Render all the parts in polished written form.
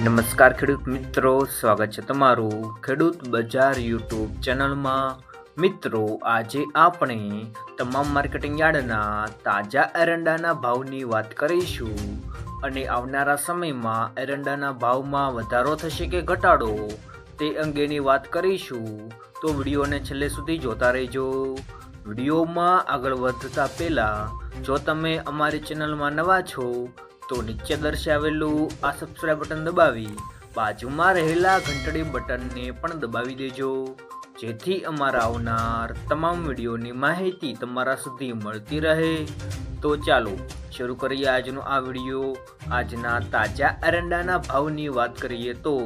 નમસ્કાર ખેડૂત મિત્રો, સ્વાગત છે તમારું ખેડૂત બજાર યુટ્યુબ ચેનલમાં। મિત્રો, આજે આપણે તમામ માર્કેટિંગ યાર્ડના તાજા એરંડાના ભાવની વાત કરીશું અને આવનારા સમયમાં એરંડાના ભાવમાં વધારો થશે કે ઘટાડો તે અંગેની વાત કરીશું। તો વિડીયોને છેલ્લે સુધી જોતા રહેજો। વિડીયોમાં આગળ વધતા પહેલાં જો તમે અમારી ચેનલમાં નવા છો તો નીચે દર્શાવેલું આ સબસ્ક્રાઇબ બટન દબાવી બાજુમાં રહેલા ઘંટડી બટનને પણ દબાવી દેજો, જેથી અમારા આવનાર તમામ વિડીયોની માહિતી તમારા સુધી મળતી રહે। તો ચાલો શરૂ કરીએ આજનો આ વિડીયો। આજના તાજા એરંડાના ભાવની વાત કરીએ તો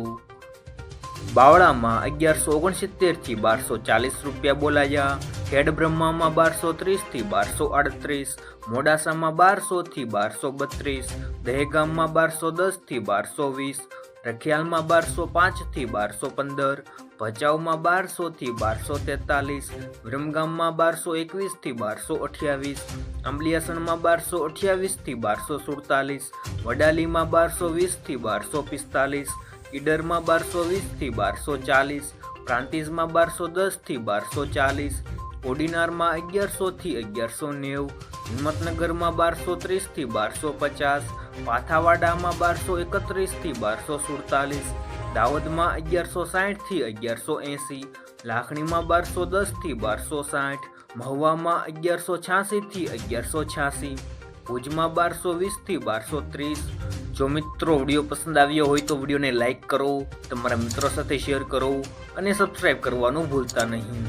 બાવળામાં 1169 થી 1240 રૂપિયા બોલાયા। ખેડ બ્રહ્મામાં 1230 થી 1238, મોડાસામાં 1200 થી 1232, દહેગામમાં 1210 થી 1220, રખિયાલમાં 1205 થી 1215, ભચાઉમાં 1200 થી 1243, વિરમગામમાં 1221 થી 1228, અંબલિયાસણમાં 1228 થી 1247, વડાલીમાં 1220 થી 1245, ઈડરમાં 1220 થી 1240, પ્રાંતિજમાં 1210 થી 1240, કોડીનારમાં 1100 થી 1190, હિંમતનગરમાં 1230 થી 1250, પાથાવાડામાં 1231 થી 1247, દાહોદમાં 1160 થી 1180, લાખણીમાં 1210 થી 1260, મહુવામાં 1186 થી 1186, ભુજમાં 1220 થી 1230। જો મિત્રો વિડીયો પસંદ આવ્યો હોય તો વિડીયોને લાઈક કરો, તમારા મિત્રો સાથે શેર કરો અને સબસ્ક્રાઈબ કરવાનું ભૂલતા નહીં।